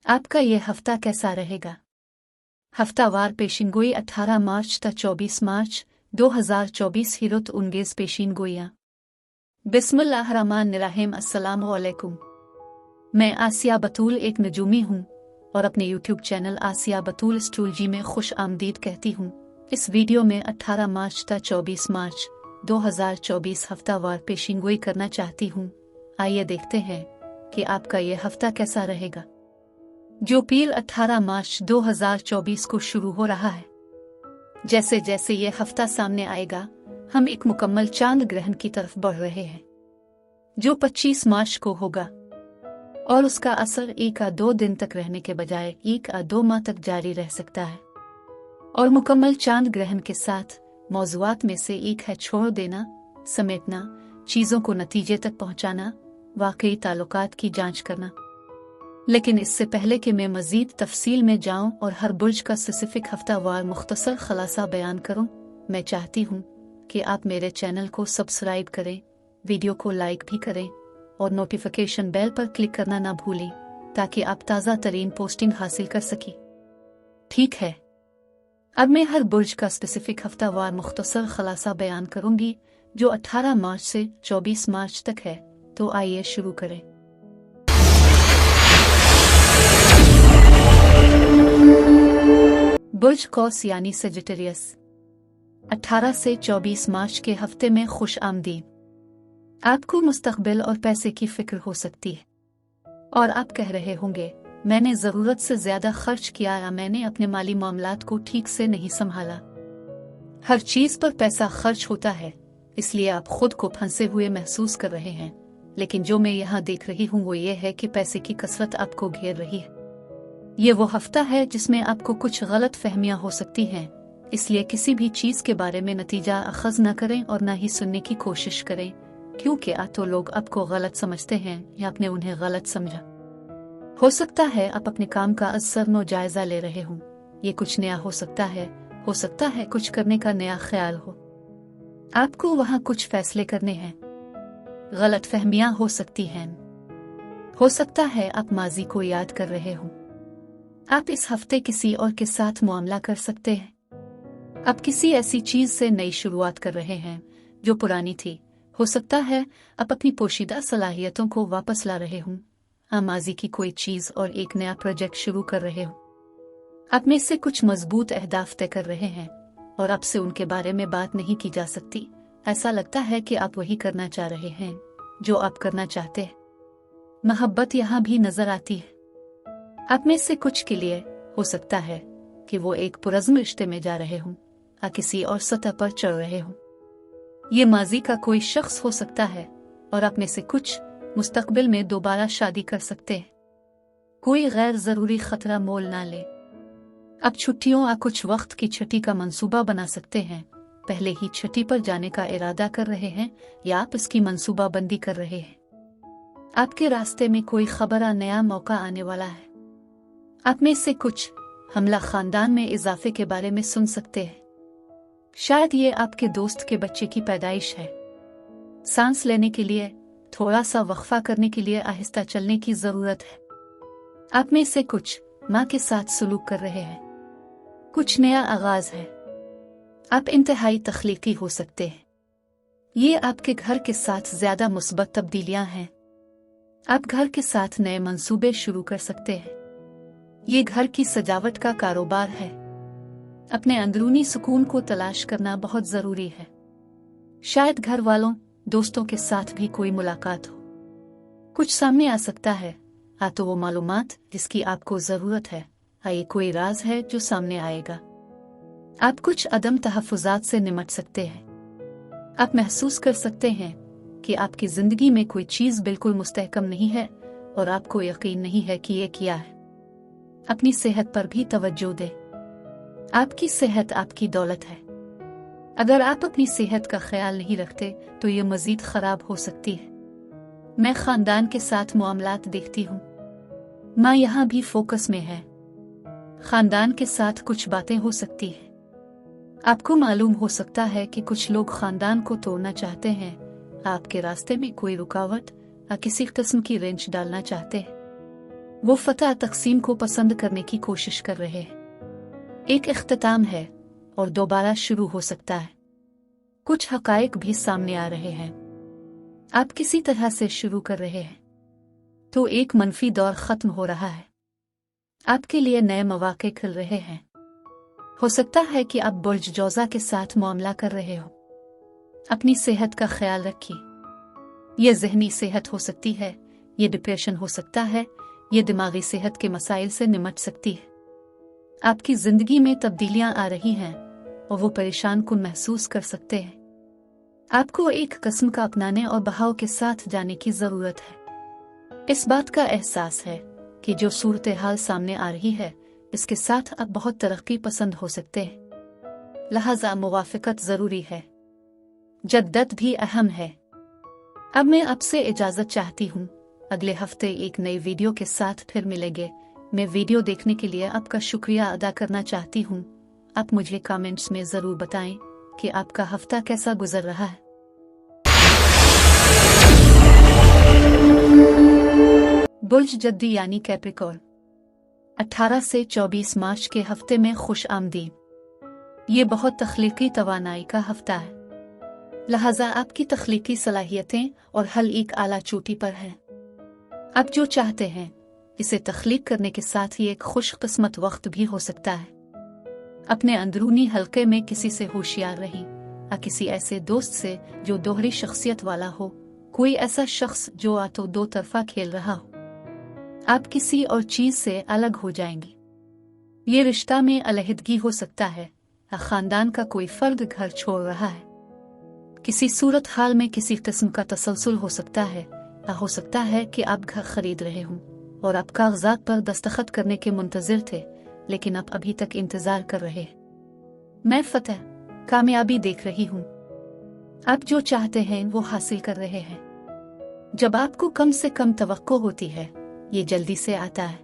आपका ये हफ्ता कैसा रहेगा? हफ्तावार पेशिनगोई 18 मार्च तक 24 मार्च 2024 हिरुत उनगेज पेशिनगोइयाँ। बिस्मिल्लाहिर्रहमानिर्रहीम। अस्सलामु अलैकुम। मैं आसिया बतूल एक नजूमी हूँ और अपने यूट्यूब चैनल आसिया बतूल एस्ट्रोलॉजी में खुश आमदीद कहती हूँ। इस वीडियो में 18 मार्च तक 24 मार्च 2024 हफ्तावार पेशिनगोई करना चाहती हूँ। आइए देखते हैं कि आपका ये हफ्ता कैसा रहेगा, जो पीर 18 मार्च 2024 को शुरू हो रहा है। जैसे जैसे ये हफ्ता सामने आएगा, हम एक मुकम्मल चांद ग्रहण की तरफ बढ़ रहे हैं, जो 25 मार्च को होगा और उसका असर 1 या 2 दिन तक रहने के बजाय 1 या 2 माह तक जारी रह सकता है। और मुकम्मल चांद ग्रहण के साथ मौज़ूआत में से एक है छोड़ देना, समेटना, चीज़ों को नतीजे तक पहुंचाना, वाकई ताल्लुकात की जांच करना। लेकिन इससे पहले कि मैं मज़ीद तफसील में जाऊं और हर बुर्ज का स्पेसिफिक हफ्तावार मुख्तसर खलासा बयान करूं, मैं चाहती हूं कि आप मेरे चैनल को सब्सक्राइब करें, वीडियो को लाइक भी करें और नोटिफिकेशन बेल पर क्लिक करना ना भूलें, ताकि आप ताज़ा तरीन पोस्टिंग हासिल कर सकें। ठीक है, अब मैं हर बुर्ज का स्पेसिफिक हफ्तावार मुख्तसर खलासा बयान करूंगी, जो 18 मार्च से 24 मार्च तक है। तो आइए शुरू करें। बुर्ज कौस यानी सेजिटेरियस। 18 से 24 मार्च के हफ्ते में खुश आमदीद। आपको मुस्तकबिल और पैसे की फिक्र हो सकती है और आप कह रहे होंगे, मैंने ज़रूरत से ज़्यादा खर्च किया या मैंने अपने माली मामलात को ठीक से नहीं संभाला। हर चीज़ पर पैसा खर्च होता है, इसलिए आप खुद को फंसे हुए महसूस कर रहे हैं। लेकिन जो मैं यहाँ देख रही हूँ वो ये है कि पैसे की कसरत आपको घेर रही है। ये वो हफ्ता है जिसमें आपको कुछ गलत फहमियाँ हो सकती हैं, इसलिए किसी भी चीज़ के बारे में नतीजा अखज़ न करें और न ही सुनने की कोशिश करें, क्योंकि तो लोग आपको गलत समझते हैं या आपने उन्हें गलत समझा। हो सकता है आप अपने काम का असरनो जायजा ले रहे हों। ये कुछ नया हो सकता है कुछ करने का नया ख्याल हो। आपको वहाँ कुछ फैसले करने हैं। गलत फहमियाँ हो सकती हैं। हो सकता है आप माजी को याद कर रहे हों। आप इस हफ्ते किसी और के साथ मुआमला कर सकते हैं। आप किसी ऐसी चीज से नई शुरुआत कर रहे हैं जो पुरानी थी। हो सकता है आप अपनी पोशीदा सलाहियतों को वापस ला रहे हों। आप माजी की कोई चीज और एक नया प्रोजेक्ट शुरू कर रहे हो। आप में से कुछ मजबूत अहदाफ तय कर रहे हैं और आपसे उनके बारे में बात नहीं की जा सकती। ऐसा लगता है कि आप वही करना चाह रहे हैं जो आप करना चाहते हैं। मोहब्बत यहाँ भी नजर आती है। आप में से कुछ के लिए हो सकता है कि वो एक पुरज़्म रिश्ते में जा रहे हों या किसी और सतह पर चढ़ रहे हों। ये माजी का कोई शख्स हो सकता है और आप में से कुछ मुस्तकबिल में दोबारा शादी कर सकते हैं। कोई गैर ज़रूरी खतरा मोल ना ले। अब छुट्टियों या कुछ वक्त की छुट्टी का मंसूबा बना सकते हैं। पहले ही छुट्टी पर जाने का इरादा कर रहे हैं या आप इसकी मंसूबाबंदी कर रहे हैं। आपके रास्ते में कोई खबर या नया मौका आने वाला है। आप में से कुछ हमला खानदान में इजाफे के बारे में सुन सकते हैं। शायद ये आपके दोस्त के बच्चे की पैदाइश है। सांस लेने के लिए, थोड़ा सा वक्फा करने के लिए आहिस्ता चलने की जरूरत है। आप में से कुछ माँ के साथ सलूक कर रहे हैं। कुछ नया आगाज है। आप इंतहाई तख्लीकी हो सकते हैं। ये आपके घर के साथ ज्यादा मुस्बत तब्दीलियां हैं। आप घर के साथ नए मंसूबे शुरू कर सकते हैं। ये घर की सजावट का कारोबार है। अपने अंदरूनी सुकून को तलाश करना बहुत जरूरी है। शायद घर वालों, दोस्तों के साथ भी कोई मुलाकात हो। कुछ सामने आ सकता है, तो वो मालूमात जिसकी आपको जरूरत है, ये कोई राज है जो सामने आएगा। आप कुछ अदम तहफ़्फ़ुज़ात से निमट सकते हैं। आप महसूस कर सकते हैं कि आपकी जिंदगी में कोई चीज बिल्कुल मुस्तहकम नहीं है और आपको यकीन नहीं है कि ये क्या है। अपनी सेहत पर भी तवज्जो दें। आपकी सेहत आपकी दौलत है। अगर आप अपनी सेहत का ख्याल नहीं रखते तो ये मजीद खराब हो सकती है। मैं खानदान के साथ मामलात देखती हूँ। माँ यहाँ भी फोकस में है। खानदान के साथ कुछ बातें हो सकती है। आपको मालूम हो सकता है कि कुछ लोग खानदान को तोड़ना चाहते हैं। आपके रास्ते में कोई रुकावट या किसी किस्म की रेंच डालना चाहते हैं। वो फतह तकसीम को पसंद करने की कोशिश कर रहे हैं। एक इख्तिताम है और दोबारा शुरू हो सकता है। कुछ हकायक भी सामने आ रहे हैं। आप किसी तरह से शुरू कर रहे हैं तो एक मनफी दौर खत्म हो रहा है। आपके लिए नए मौके खुल रहे हैं। हो सकता है कि आप बुर्ज जौजा के साथ मामला कर रहे हो। अपनी सेहत का ख्याल रखिए। ये जहनी सेहत हो सकती है, ये डिप्रेशन हो सकता है, ये दिमागी सेहत के मसाइल से निमट सकती है। आपकी जिंदगी में तब्दीलियां आ रही हैं और वो परेशान कुन महसूस कर सकते हैं। आपको एक किस्म का अपनाने और बहाव के साथ जाने की जरूरत है। इस बात का एहसास है कि जो सूरत हाल सामने आ रही है इसके साथ आप बहुत तरक्की पसंद हो सकते हैं। लिहाजा मुवाफिकत जरूरी है, जद्दत भी अहम है। अब मैं आपसे इजाजत चाहती हूँ। अगले हफ्ते एक नई वीडियो के साथ फिर मिलेंगे। मैं वीडियो देखने के लिए आपका शुक्रिया अदा करना चाहती हूँ। आप मुझे कमेंट्स में जरूर बताएं कि आपका हफ्ता कैसा गुजर रहा है। बुर्ज जद्दी यानी कैप्रिकॉर्न 18 से 24 मार्च के हफ्ते में खुश आमदीद। ये बहुत तख्लीकी तवानाई का हफ्ता है, लिहाजा आपकी तख्लीकी सलाहियतें और हल एक आला चोटी पर है। आप जो चाहते हैं इसे तख्लीक करने के साथ ही एक खुश किस्मत वक्त भी हो सकता है। अपने अंदरूनी हलके में किसी से होशियार रही, या किसी ऐसे दोस्त से जो दोहरी शख्सियत वाला हो, कोई ऐसा शख्स जो आतो दो तरफा खेल रहा हो। आप किसी और चीज से अलग हो जाएंगी। ये रिश्ता में अलहदगी हो सकता है या खानदान का कोई फर्द घर छोड़ रहा है। किसी सूरत हाल में किसी किस्म का तसलसल हो सकता है, या हो सकता है कि आप घर खरीद रहे हों और आप कागजात पर दस्तखत करने के मुंतजिर थे, लेकिन आप अभी तक इंतजार कर रहे हैं। मैं फतह, कामयाबी देख रही हूँ। आप जो चाहते हैं वो हासिल कर रहे हैं। जब आपको कम से कम तवक्को होती है ये जल्दी से आता है।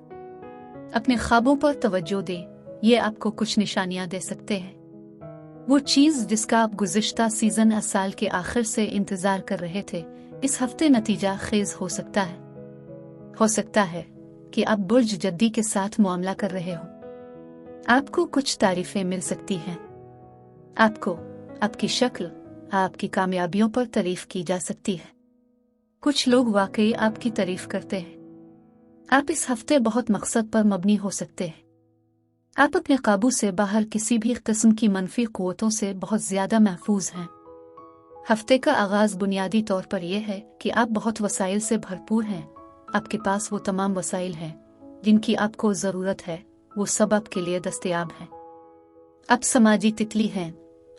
अपने ख्वाबों पर तवज्जो दें, ये आपको कुछ निशानियां दे सकते हैं। वो चीज जिसका आप गुज़िश्ता सीजन या साल के आखिर से इंतजार कर रहे थे, इस हफ्ते नतीजा खेज हो सकता है। हो सकता है कि आप बुर्ज जद्दी के साथ मामला कर रहे हो। आपको कुछ तारीफें मिल सकती हैं। आपको आपकी शक्ल, आपकी कामयाबियों पर तारीफ की जा सकती है। कुछ लोग वाकई आपकी तारीफ करते हैं। आप इस हफ्ते बहुत मकसद पर मबनी हो सकते हैं। आप अपने काबू से बाहर किसी भी किस्म की मनफी क़ुव्वतों से बहुत ज्यादा महफूज हैं। हफ्ते का आगाज बुनियादी तौर पर यह है कि आप बहुत वसाइल से भरपूर हैं। आपके पास वो तमाम वसाइल हैं जिनकी आपको ज़रूरत है, वो सब आपके लिए दस्तयाब हैं। आप समाजी तितली हैं।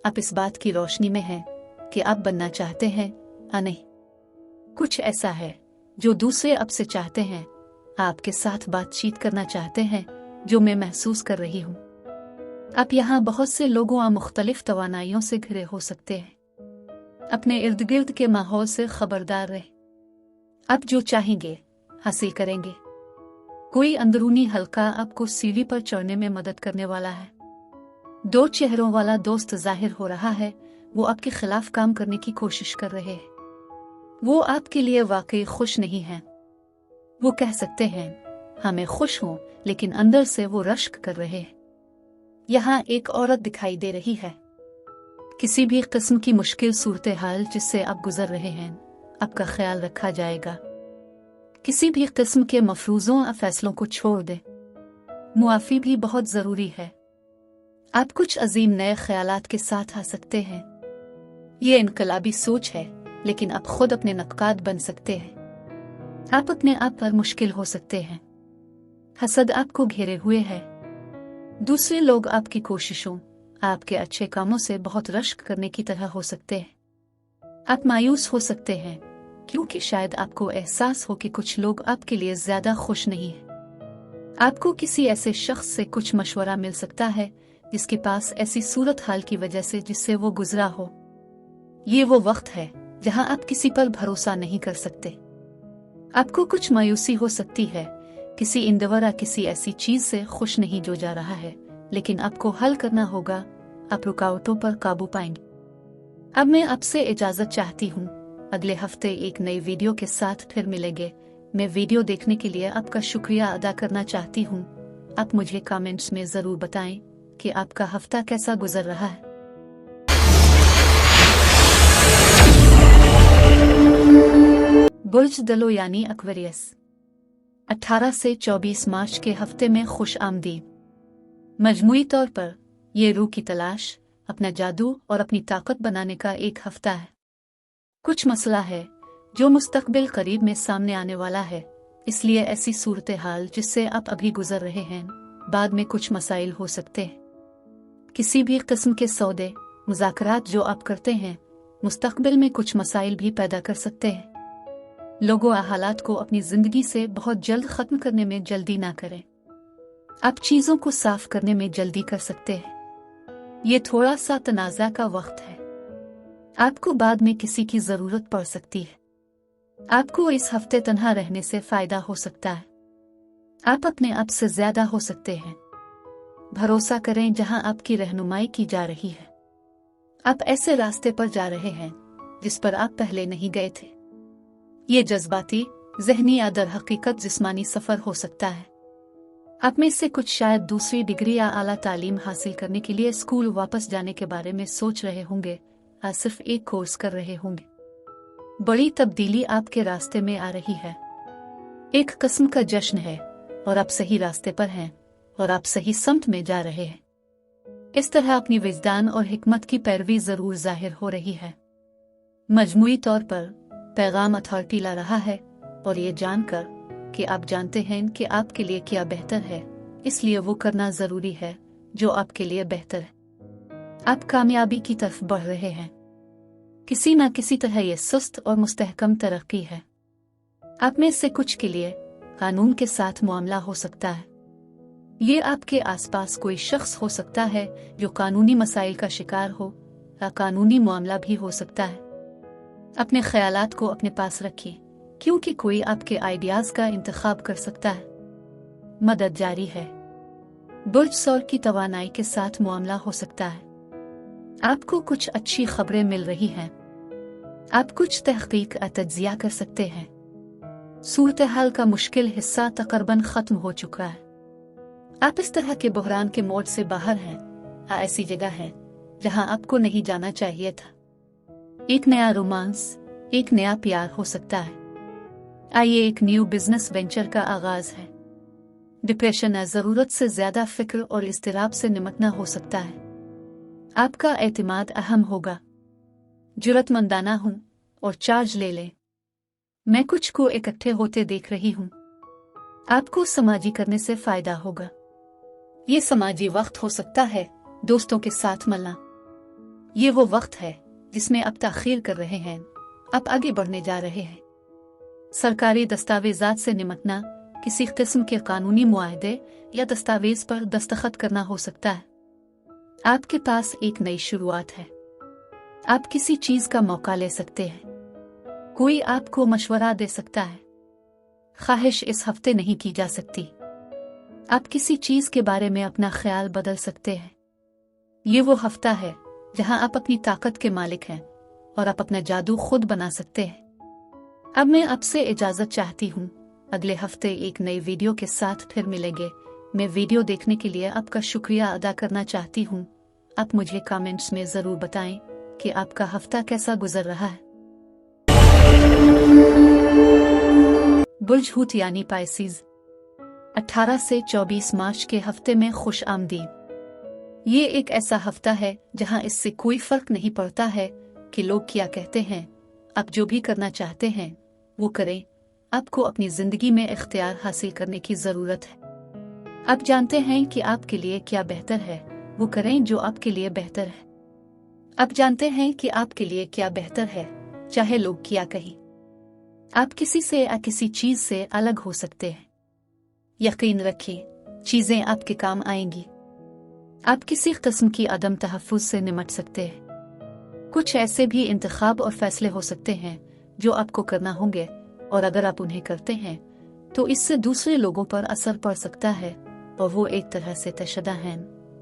आप इस बात की रोशनी में हैं कि आप बनना चाहते हैं या नहीं। कुछ ऐसा है जो दूसरे आपसे चाहते हैं। आपके साथ बातचीत करना चाहते हैं, जो मैं महसूस कर रही हूँ। आप यहाँ बहुत से लोगों और मुख्तलिफ तवानाइयों से घिरे हो सकते हैं। अपने इर्द गिर्द के माहौल से खबरदार रहें। आप जो चाहेंगे हासिल करेंगे। कोई अंदरूनी हल्का आपको सीढ़ी पर चढ़ने में मदद करने वाला है। दो चेहरों वाला दोस्त जाहिर हो रहा है, वो आपके खिलाफ काम करने की कोशिश कर रहे हैं। वो आपके लिए वाकई खुश नहीं है। वो कह सकते हैं हाँ मैं खुश हूँ, लेकिन अंदर से वो रश्क कर रहे हैं। यहाँ एक औरत दिखाई दे रही है। किसी भी किस्म की मुश्किल सूरत हाल जिससे आप गुजर रहे हैं, आपका ख्याल रखा जाएगा। किसी भी किस्म के मफरूजों और फैसलों को छोड़ दें। मुआफ़ी भी बहुत ज़रूरी है। आप कुछ अजीम नए ख्यालात के साथ आ सकते हैं। ये इनकलाबी सोच है, लेकिन आप खुद अपने नक्काद बन सकते हैं। आप अपने आप पर मुश्किल हो सकते हैं। हसद आपको घेरे हुए है। दूसरे लोग आपकी कोशिशों, आपके अच्छे कामों से बहुत रश्क करने की तरह हो सकते हैं। आप मायूस हो सकते हैं क्योंकि शायद आपको एहसास हो कि कुछ लोग आपके लिए ज्यादा खुश नहीं हैं। आपको किसी ऐसे शख्स से कुछ मशवरा मिल सकता है जिसके पास ऐसी सूरत हाल की वजह से जिससे वो गुजरा हो। ये वो वक्त है जहां आप किसी पर भरोसा नहीं कर सकते। आपको कुछ मायूसी हो सकती है। किसी इंदवरा किसी ऐसी चीज से खुश नहीं जो जा रहा है, लेकिन आपको हल करना होगा। आप रुकावटों पर काबू पाएंगे। अब मैं आपसे इजाजत चाहती हूँ। अगले हफ्ते एक नई वीडियो के साथ फिर मिलेंगे। मैं वीडियो देखने के लिए आपका शुक्रिया अदा करना चाहती हूँ। आप मुझे कमेंट्स में ज़रूर बताएं कि आपका हफ्ता कैसा गुजर रहा है। बुर्ज दलो यानी एक्वेरियस, 18 से 24 मार्च के हफ्ते में खुश आमदीद। मजमूई तौर पर ये रूह की तलाश, अपना जादू और अपनी ताकत बनाने का एक हफ्ता है। कुछ मसला है जो मुस्तकबिल करीब में सामने आने वाला है, इसलिए ऐसी सूरत हाल जिससे आप अभी गुजर रहे हैं बाद में कुछ मसाइल हो सकते हैं। किसी भी किस्म के सौदे मुज़ाकरात जो आप करते हैं मुस्तकबिल में कुछ मसाइल भी पैदा कर सकते हैं। लोगों हालात को अपनी जिंदगी से बहुत जल्द खत्म करने में जल्दी ना करें। आप चीजों को साफ करने में जल्दी कर सकते हैं। ये थोड़ा सा तनाज़ा का वक्त है। आपको बाद में किसी की जरूरत पड़ सकती है। आपको इस हफ्ते तन्हा रहने से फायदा हो सकता है। आप अपने आप से ज्यादा हो सकते हैं। भरोसा करें जहां आपकी रहनुमाई की जा रही है। आप ऐसे रास्ते पर जा रहे हैं जिस पर आप पहले नहीं गए थे। ये जज्बाती, ज़हनी या दर हकीकत जिस्मानी सफर हो सकता है। आप में से कुछ शायद दूसरी डिग्री या आला तालीम हासिल करने के लिए स्कूल वापस जाने के बारे में सोच रहे होंगे या सिर्फ एक कोर्स कर रहे होंगे। बड़ी तब्दीली आपके रास्ते में आ रही है। एक किस्म का जश्न है और आप सही रास्ते पर हैं और आप सही समत में जा रहे हैं। इस तरह अपनी विजदान और हिकमत की पैरवी जरूर जाहिर हो रही है। मजमूई तौर पर पैगाम अथॉरिटी ला रहा है और ये जानकर कि आप जानते हैं कि आपके लिए क्या बेहतर है, इसलिए वो करना जरूरी है जो आपके लिए बेहतर है। आप कामयाबी की तरफ बढ़ रहे हैं। किसी न किसी तरह ये सुस्त और मुस्तहकम तरक्की है। आप में से कुछ के लिए कानून के साथ मामला हो सकता है। ये आपके आसपास कोई शख्स हो सकता है जो कानूनी मसाइल का शिकार हो या कानूनी मामला भी हो सकता है। अपने ख्यालात को अपने पास रखिए क्योंकि कोई आपके आइडियाज का इंतखाब कर सकता है। मदद जारी है। बुर्ज सौर की तवानाई के साथ मामला हो सकता है। आपको कुछ अच्छी खबरें मिल रही हैं। आप कुछ तहकीक या तज्जिया कर सकते हैं। सूरत हाल का मुश्किल हिस्सा तकरीबन खत्म हो चुका है। आप इस तरह के बहरान के मोड़ से बाहर हैं या ऐसी जगह है जहां आपको नहीं जाना चाहिए था। एक नया रोमांस, एक नया प्यार हो सकता है। आइए एक न्यू बिजनेस वेंचर का आगाज है। डिप्रेशन या जरूरत से ज्यादा फिक्र और इस्तिराब से निमटना हो सकता है। आपका एतमाद अहम होगा। जुर्रतमंदाना हूं और चार्ज ले लें। मैं कुछ को इकट्ठे होते देख रही हूं। आपको समाजी करने से फायदा होगा। ये समाजी वक्त हो सकता है दोस्तों के साथ मिलना। ये वो वक्त है जिसमें आप ताखीर कर रहे हैं, आप आगे बढ़ने जा रहे हैं। सरकारी दस्तावेजात से निमटना, किसी किस्म के कानूनी मुआहदे या दस्तावेज पर दस्तखत करना हो सकता है। आपके पास एक नई शुरुआत है। आप किसी चीज का मौका ले सकते हैं। कोई आपको मशवरा दे सकता है। ख्वाहिश इस हफ्ते नहीं की जा सकती। आप किसी चीज के बारे में अपना ख्याल बदल सकते हैं। ये वो हफ्ता है जहां आप अपनी ताकत के मालिक हैं और आप अपना जादू खुद बना सकते हैं। अब मैं आपसे इजाजत चाहती हूँ। अगले हफ्ते एक नई वीडियो के साथ फिर मिलेंगे। मैं वीडियो देखने के लिए आपका शुक्रिया अदा करना चाहती हूँ। आप मुझे कमेंट्स में जरूर बताएं कि आपका हफ्ता कैसा गुजर रहा है। बुर्ज हूत यानी पाइसिस, 18 से 24 मार्च के हफ्ते में खुश आमदीद। ये एक ऐसा हफ्ता है जहां इससे कोई फर्क नहीं पड़ता है कि लोग क्या कहते हैं। आप जो भी करना चाहते हैं वो करें। आपको अपनी जिंदगी में इख्तियार हासिल करने की जरूरत है। आप जानते हैं कि आपके लिए क्या बेहतर है, वो करें जो आपके लिए बेहतर है। आप जानते हैं कि आपके लिए क्या बेहतर है, चाहे लोग क्या कहें। आप किसी से या किसी चीज से अलग हो सकते हैं। यकीन रखिए, चीजें आपके काम आएंगी। आप किसी किस्म की अदम तहफ़्फ़ुज़ से निमट सकते हैं। कुछ ऐसे भी इंतखाब और फैसले हो सकते हैं जो आपको करना होंगे और अगर आप उन्हें करते हैं तो इससे दूसरे लोगों पर असर पड़ सकता है और वो एक तरह से तशद्दा हैं।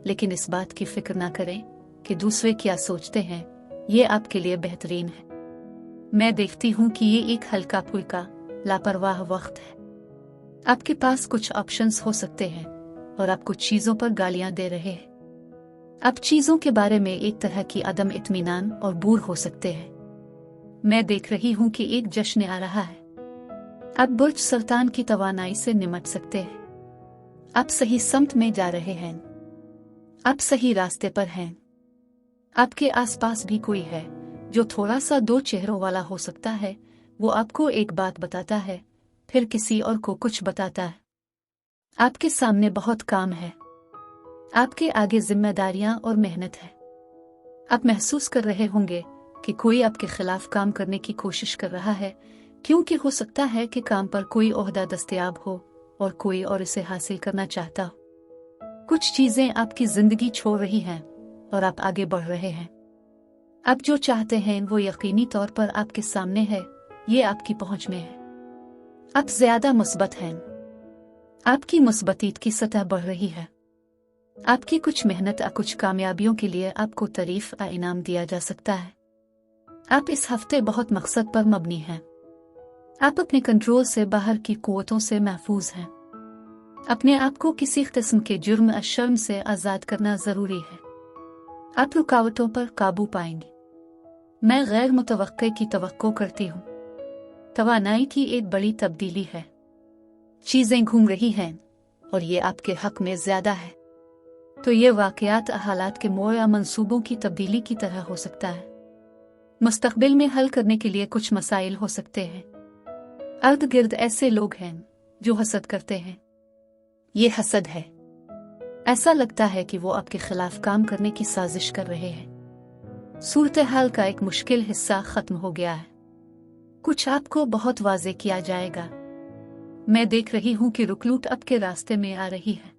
लेकिन इस बात की फिक्र ना करें कि दूसरे क्या सोचते हैं, ये आपके लिए बेहतरीन है। मैं देखती हूँ कि ये एक हल्का फुल्का लापरवाह वक्त है। आपके पास कुछ ऑप्शंस हो सकते हैं और आप कुछ चीजों पर गालियां दे रहे हैं। आप चीजों के बारे में एक तरह की अदम इत्मीनान और बूर हो सकते हैं। मैं देख रही हूं कि एक जश्न आ रहा है। आप बुर्ज सुल्तान की तवानाई से निमट सकते हैं। आप सही समत में जा रहे हैं। आप सही रास्ते पर हैं। आपके आसपास भी कोई है जो थोड़ा सा दो चेहरों वाला हो सकता है। वो आपको एक बात बताता है, फिर किसी और को कुछ बताता है। आपके सामने बहुत काम है। आपके आगे जिम्मेदारियां और मेहनत है। आप महसूस कर रहे होंगे कि कोई आपके खिलाफ काम करने की कोशिश कर रहा है, क्योंकि हो सकता है कि काम पर कोई ओहदा दस्तयाब हो और कोई और इसे हासिल करना चाहता हो। कुछ चीजें आपकी जिंदगी छोड़ रही हैं और आप आगे बढ़ रहे हैं। आप जो चाहते हैं वो यकीनी तौर पर आपके सामने है, ये आपकी पहुंच में है। आप ज्यादा मुस्बत हैं। आपकी मुस्बतीत की सतह बढ़ रही है। आपकी कुछ मेहनत और कुछ कामयाबियों के लिए आपको तारीफ और इनाम दिया जा सकता है। आप इस हफ्ते बहुत मकसद पर मबनी हैं। आप अपने कंट्रोल से बाहर की कुव्वतों से महफूज हैं। अपने आप को किसी किस्म के जुर्म और शर्म से आजाद करना जरूरी है। आप रुकावटों पर काबू पाएंगे। मैं गैर मुतवक्के की तवक्को करती हूँ। तवानाई की एक बड़ी तब्दीली है। चीजें घूम रही हैं और ये आपके हक में ज्यादा है। तो ये वाकयात हालात के मोड़ या मंसूबों की तब्दीली की तरह हो सकता है। मुस्तकबिल में हल करने के लिए कुछ मसाइल हो सकते हैं। अर्द गिर्द ऐसे लोग हैं जो हसद करते हैं। ये हसद है। ऐसा लगता है कि वो आपके खिलाफ काम करने की साजिश कर रहे हैं। सूरत हाल का एक मुश्किल हिस्सा खत्म हो गया है। कुछ आपको बहुत वाज़ेह किया जाएगा। मैं देख रही हूं कि रुकलूट आपके रास्ते में आ रही है।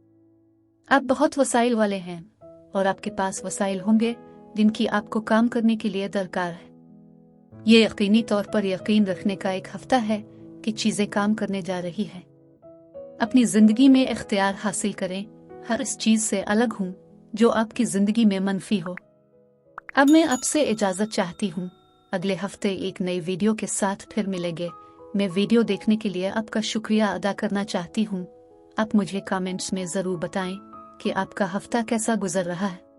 आप बहुत वसाइल वाले हैं और आपके पास वसाइल होंगे जिनकी आपको काम करने के लिए दरकार है। ये यकीनी तौर पर यकीन रखने का एक हफ्ता है कि चीजें काम करने जा रही है। अपनी जिंदगी में इख्तियार हासिल करें। हर इस चीज से अलग हूं जो आपकी जिंदगी में मनफी हो। अब मैं आपसे इजाजत चाहती हूं। अगले हफ्ते एक नई वीडियो के साथ फिर मिलेंगे। मैं वीडियो देखने के लिए आपका शुक्रिया अदा करना चाहती हूं। आप मुझे कमेंट्स में जरूर बताएं कि आपका हफ्ता कैसा गुजर रहा है।